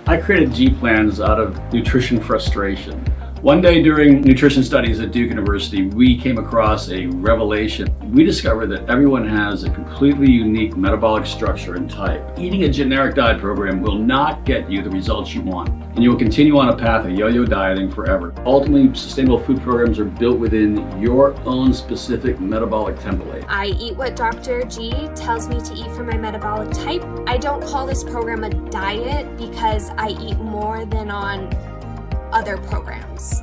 I created G plans out of nutrition frustration. One day during nutrition studies at Duke University, we came across a revelation. We discovered that everyone has a completely unique metabolic structure and type. Eating a generic diet program will not get you the results you want, and you will continue on a path of yo-yo dieting forever. Ultimately, sustainable food programs are built within your own specific metabolic template. I eat what Dr. G tells me to eat for my metabolic type. I don't call this program a diet because I eat more than on other programs.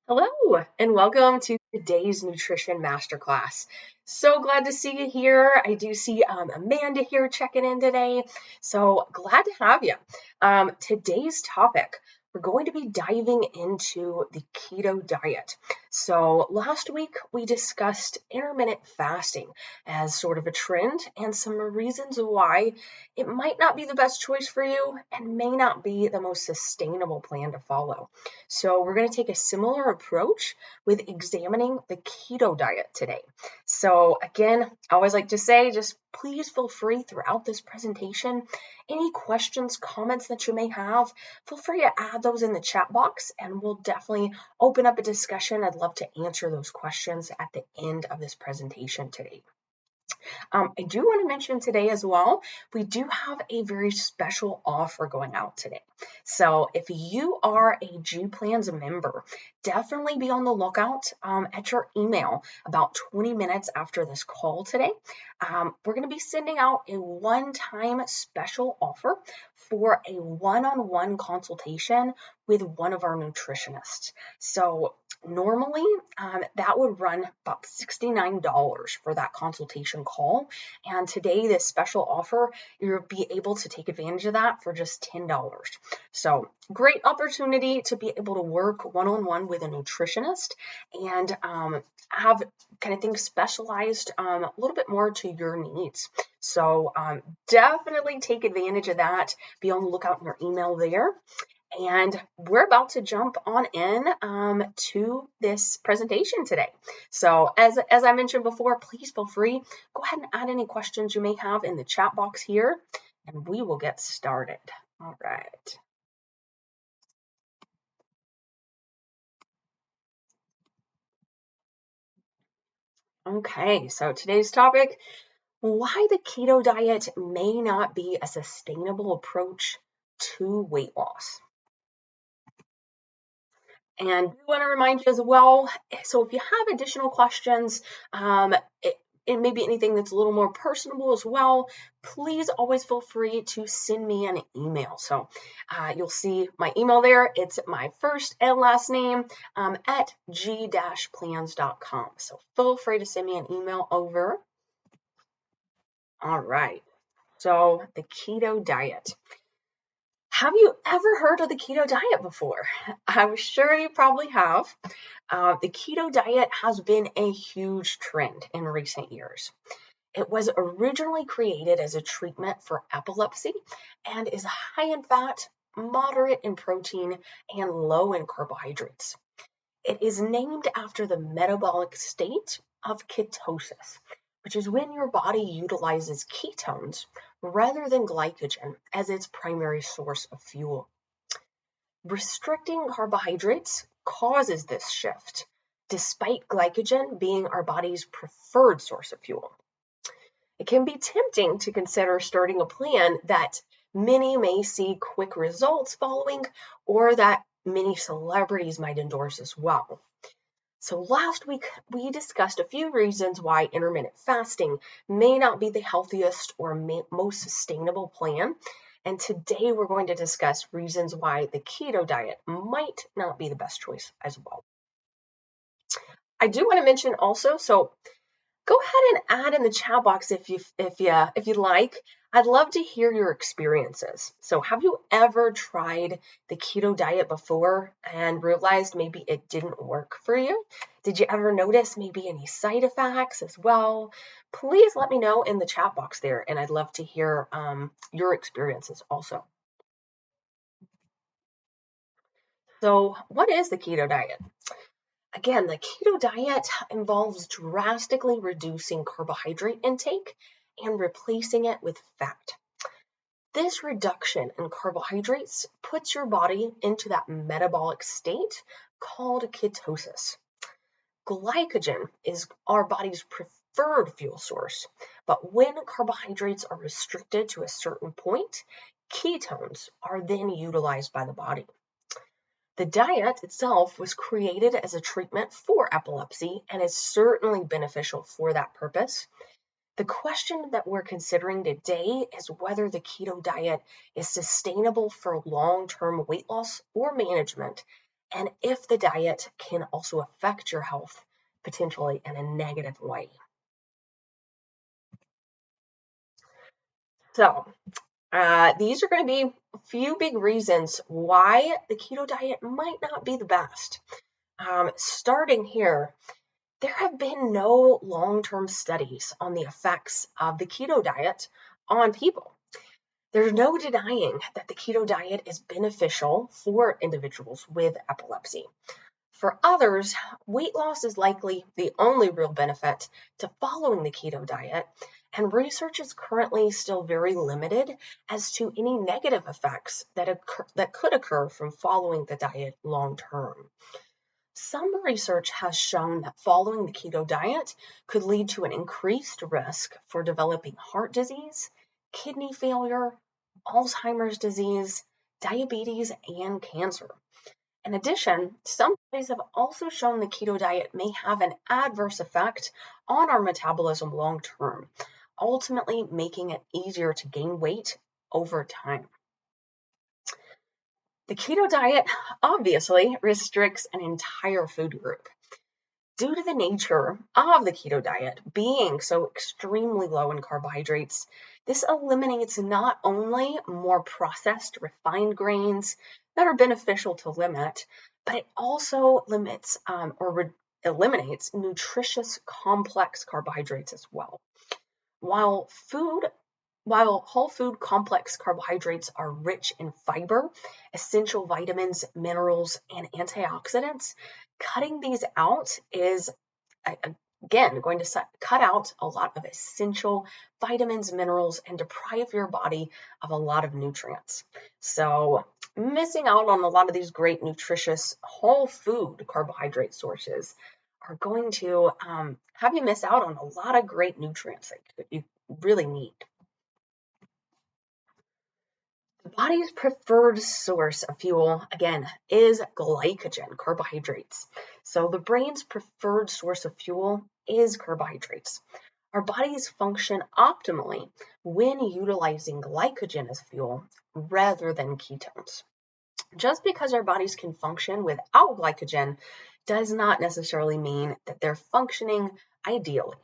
Hello, and welcome to today's Nutrition Masterclass. So glad to see you here. I do see Amanda here checking in today. So glad to have you. Today's topic, we're going to be diving into the keto diet. So last week we discussed intermittent fasting as sort of a trend and some reasons why it might not be the best choice for you and may not be the most sustainable plan to follow. So we're going to take a similar approach with examining the keto diet today. So again, I always like to say, just please feel free throughout this presentation. Any questions, comments that you may have, feel free to add those in the chat box and we'll definitely open up a discussion. I'd love to answer those questions at the end of this presentation today. I do want to mention today as well, we do have a very special offer going out today. So if you are a G Plans member, definitely be on the lookout at your email about 20 minutes after this call today. We're going to be sending out a one-time special offer for a one-on-one consultation with one of our nutritionists. So normally that would run about $69 for that consultation call. And today, this special offer, you'll be able to take advantage of that for just $10. So great opportunity to be able to work one-on-one with a nutritionist and have kind of things specialized a little bit more to your needs. So definitely take advantage of that. Be on the lookout in your email there. And we're about to jump on in to this presentation today. So as I mentioned before, please feel free, go ahead and add any questions you may have in the chat box here, and we will get started. All right. Okay, so today's topic, why the keto diet may not be a sustainable approach to weight loss. And I want to remind you as well, so if you have additional questions, it may be anything that's a little more personable as well, please always feel free to send me an email. So you'll see my email there. It's my first and last name at g-plans.com. So feel free to send me an email over. All right. So the keto diet. Have you ever heard of the keto diet before? I'm sure you probably have. The keto diet has been a huge trend in recent years. It was originally created as a treatment for epilepsy and is high in fat, moderate in protein, and low in carbohydrates. It is named after the metabolic state of ketosis, which is when your body utilizes ketones rather than glycogen as its primary source of fuel. Restricting carbohydrates causes this shift, despite glycogen being our body's preferred source of fuel. It can be tempting to consider starting a plan that many may see quick results following, or that many celebrities might endorse as well. So last week, we discussed a few reasons why intermittent fasting may not be the healthiest or most sustainable plan. And today we're going to discuss reasons why the keto diet might not be the best choice as well. I do want to mention also, so go ahead and add in the chat box if you'd like. I'd love to hear your experiences. So have you ever tried the keto diet before and realized maybe it didn't work for you? Did you ever notice maybe any side effects as well? Please let me know in the chat box there, and I'd love to hear your experiences also. So what is the keto diet? Again, the keto diet involves drastically reducing carbohydrate intake and replacing it with fat. This reduction in carbohydrates puts your body into that metabolic state called ketosis. Glycogen is our body's preferred fuel source, but when carbohydrates are restricted to a certain point, ketones are then utilized by the body. The diet itself was created as a treatment for epilepsy and is certainly beneficial for that purpose. The question that we're considering today is whether the keto diet is sustainable for long-term weight loss or management, and if the diet can also affect your health potentially in a negative way. So, these are going to be a few big reasons why the keto diet might not be the best. Starting here, there have been no long-term studies on the effects of the keto diet on people. There's no denying that the keto diet is beneficial for individuals with epilepsy. For others, weight loss is likely the only real benefit to following the keto diet, and research is currently still very limited as to any negative effects that could occur from following the diet long term. Some research has shown that following the keto diet could lead to an increased risk for developing heart disease, kidney failure, Alzheimer's disease, diabetes, and cancer. In addition, some studies have also shown the keto diet may have an adverse effect on our metabolism long term, ultimately making it easier to gain weight over time. The keto diet obviously restricts an entire food group. Due to the nature of the keto diet being so extremely low in carbohydrates, this eliminates not only more processed, refined grains that are beneficial to limit, but it also limits eliminates nutritious complex carbohydrates as well. While whole food complex carbohydrates are rich in fiber, essential vitamins, minerals, and antioxidants, cutting these out is, again, going to cut out a lot of essential vitamins, minerals, and deprive your body of a lot of nutrients. So missing out on a lot of these great nutritious whole food carbohydrate sources are going to have you miss out on a lot of great nutrients that you really need. The body's preferred source of fuel, again, is glycogen, carbohydrates. So the brain's preferred source of fuel is carbohydrates. Our bodies function optimally when utilizing glycogen as fuel rather than ketones. Just because our bodies can function without glycogen does not necessarily mean that they're functioning ideally.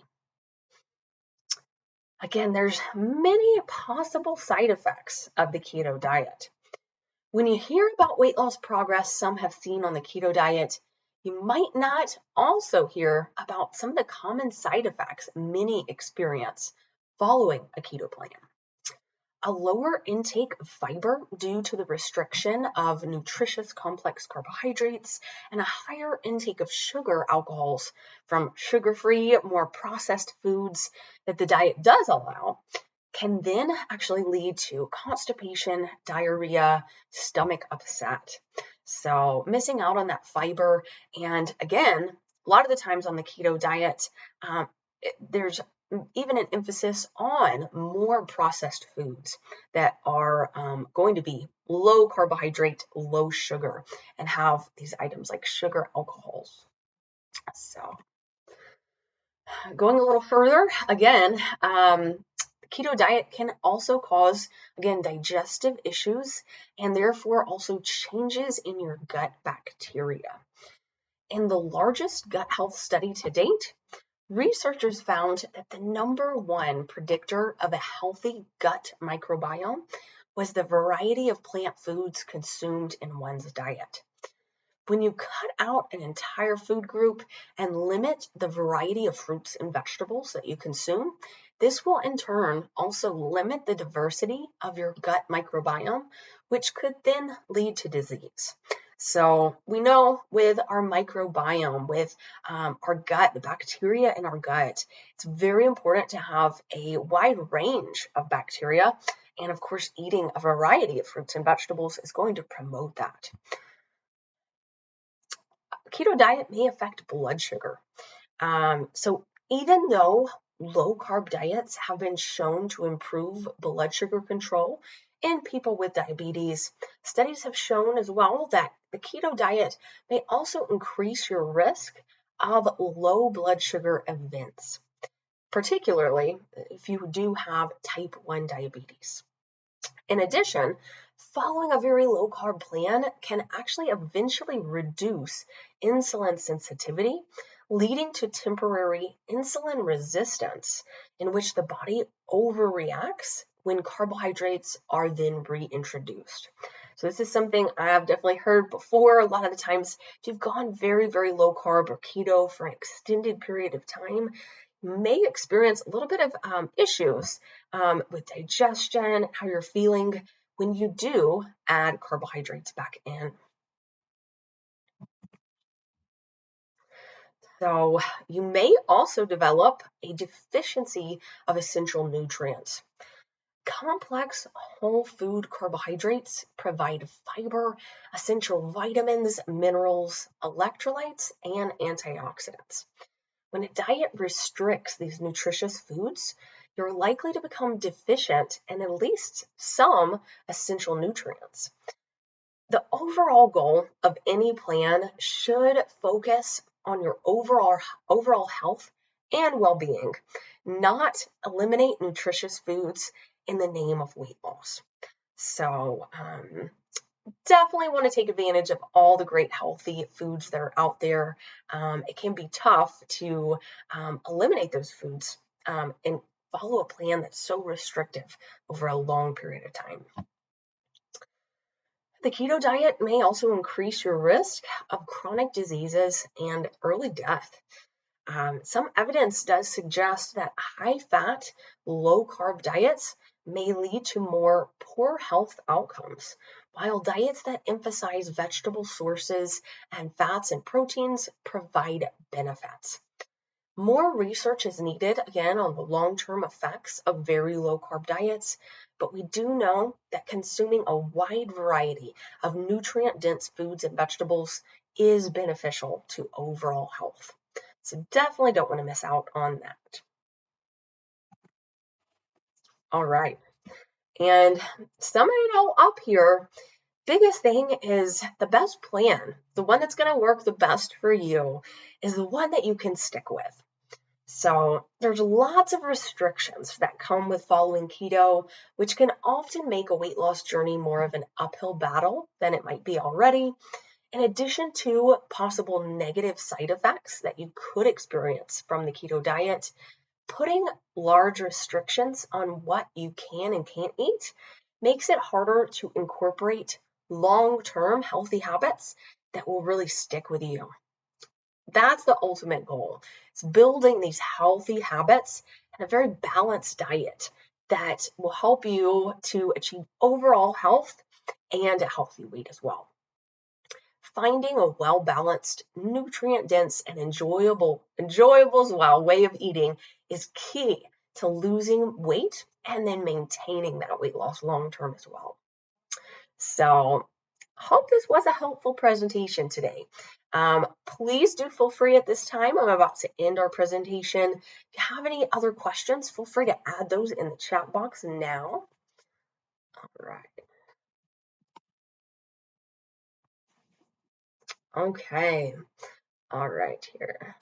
Again, there's many possible side effects of the keto diet. When you hear about weight loss progress some have seen on the keto diet, you might not also hear about some of the common side effects many experience following a keto plan. A lower intake of fiber due to the restriction of nutritious complex carbohydrates and a higher intake of sugar alcohols from sugar-free, more processed foods that the diet does allow can then actually lead to constipation, diarrhea, stomach upset. So missing out on that fiber, and again, a lot of the times on the keto diet, there's even an emphasis on more processed foods that are going to be low carbohydrate, low sugar, and have these items like sugar alcohols. So going a little further, again, the keto diet can also cause, again, digestive issues and therefore also changes in your gut bacteria. In the largest gut health study to date, researchers found that the number one predictor of a healthy gut microbiome was the variety of plant foods consumed in one's diet. When you cut out an entire food group and limit the variety of fruits and vegetables that you consume, this will in turn also limit the diversity of your gut microbiome, which could then lead to disease. So we know with our microbiome, with our gut, the bacteria in our gut, it's very important to have a wide range of bacteria. And of course, eating a variety of fruits and vegetables is going to promote that. Keto diet may affect blood sugar. So even though low-carb diets have been shown to improve blood sugar control in people with diabetes, studies have shown as well that the keto diet may also increase your risk of low blood sugar events, particularly if you do have type 1 diabetes. In addition, following a very low-carb plan can actually eventually reduce insulin sensitivity, leading to temporary insulin resistance, in which the body overreacts when carbohydrates are then reintroduced. So this is something I've definitely heard before. A lot of the times, if you've gone very, very low carb or keto for an extended period of time, you may experience a little bit of issues with digestion, how you're feeling when you do add carbohydrates back in. So you may also develop a deficiency of essential nutrients. Complex whole food carbohydrates provide fiber, essential vitamins, minerals, electrolytes, and antioxidants. When a diet restricts these nutritious foods, you're likely to become deficient in at least some essential nutrients. The overall goal of any plan should focus on your overall health and well-being, not eliminate nutritious foods in the name of weight loss. So definitely want to take advantage of all the great healthy foods that are out there. It can be tough to eliminate those foods and follow a plan that's so restrictive over a long period of time. The keto diet may also increase your risk of chronic diseases and early death. Some evidence does suggest that high-fat, low-carb diets may lead to more poor health outcomes, while diets that emphasize vegetable sources and fats and proteins provide benefits. More research is needed, again, on the long-term effects of very low-carb diets, but we do know that consuming a wide variety of nutrient-dense foods and vegetables is beneficial to overall health. So definitely don't want to miss out on that. All right. And summing it all up here, biggest thing is the best plan, the one that's going to work the best for you, is the one that you can stick with. So there's lots of restrictions that come with following keto, which can often make a weight loss journey more of an uphill battle than it might be already. In addition to possible negative side effects that you could experience from the keto diet, putting large restrictions on what you can and can't eat makes it harder to incorporate long-term healthy habits that will really stick with you. That's the ultimate goal. It's building these healthy habits and a very balanced diet that will help you to achieve overall health and a healthy weight as well. Finding a well-balanced, nutrient-dense, and enjoyable as well way of eating is key to losing weight and then maintaining that weight loss long-term as well. So, hope this was a helpful presentation today. Please do feel free at this time. I'm about to end our presentation. If you have any other questions, feel free to add those in the chat box now. All right. Okay. All right here.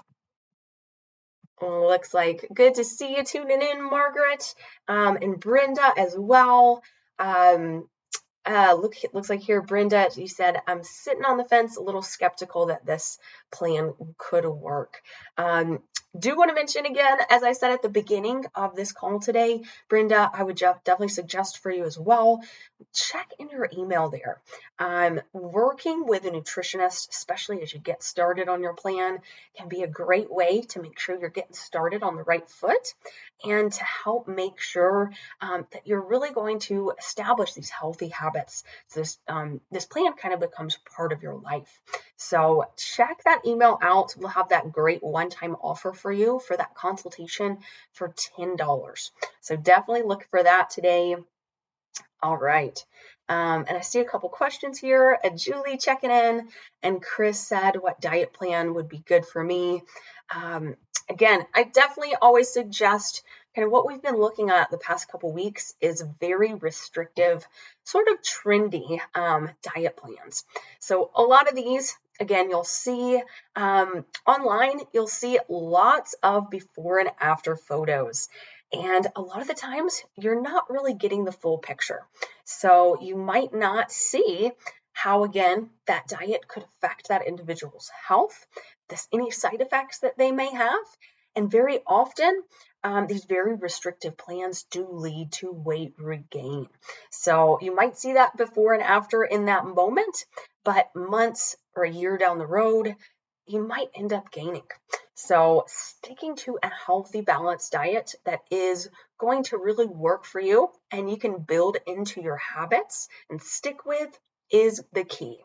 Looks like good to see you tuning in, Margaret, and Brenda as well. Looks like here, Brenda, you said, I'm sitting on the fence, a little skeptical that this plan could work. Do want to mention again, as I said at the beginning of this call today, Brenda, I would definitely suggest for you as well, check in your email there. Working with a nutritionist, especially as you get started on your plan, can be a great way to make sure you're getting started on the right foot and to help make sure that you're really going to establish these healthy habits. So this plan kind of becomes part of your life. So check that email out. We'll have that great one-time offer for you for that consultation for $10. So definitely look for that today. All right. And I see a couple questions here. Julie checking in, and Chris said, what diet plan would be good for me? Again, I definitely always suggest kind of what we've been looking at the past couple weeks is very restrictive, sort of trendy diet plans. So a lot of these, again, you'll see online, you'll see lots of before and after photos. And a lot of the times you're not really getting the full picture. So you might not see how, again, that diet could affect that individual's health, any side effects that they may have. And very often, these very restrictive plans do lead to weight regain. So you might see that before and after in that moment, but months or a year down the road, you might end up gaining. So sticking to a healthy, balanced diet that is going to really work for you and you can build into your habits and stick with is the key.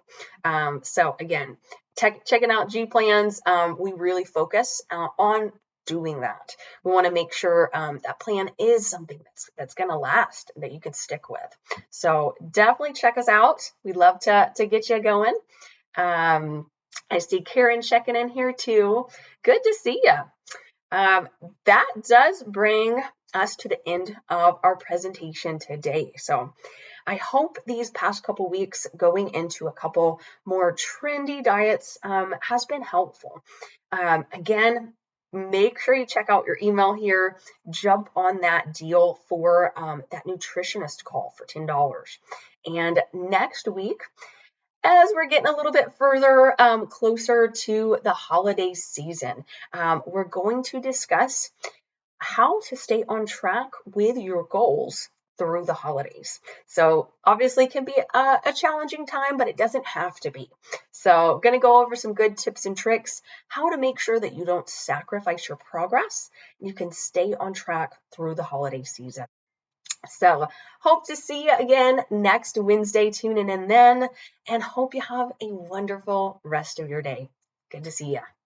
So again, checking out G plans, we really focus on doing that. We want to make sure that plan is something that's going to last, that you can stick with. So definitely check us out. We'd love to get you going. I see Karen checking in here too. Good to see you. That does bring us to the end of our presentation today. So I hope these past couple weeks going into a couple more trendy diets has been helpful. Again, make sure you check out your email here. Jump on that deal for that nutritionist call for $10. And next week, as we're getting a little bit further closer to the holiday season, we're going to discuss how to stay on track with your goals through the holidays. So obviously it can be a challenging time, but it doesn't have to be. So I'm going to go over some good tips and tricks, how to make sure that you don't sacrifice your progress. You can stay on track through the holiday season. So hope to see you again next Wednesday. Tune in then, and hope you have a wonderful rest of your day. Good to see you.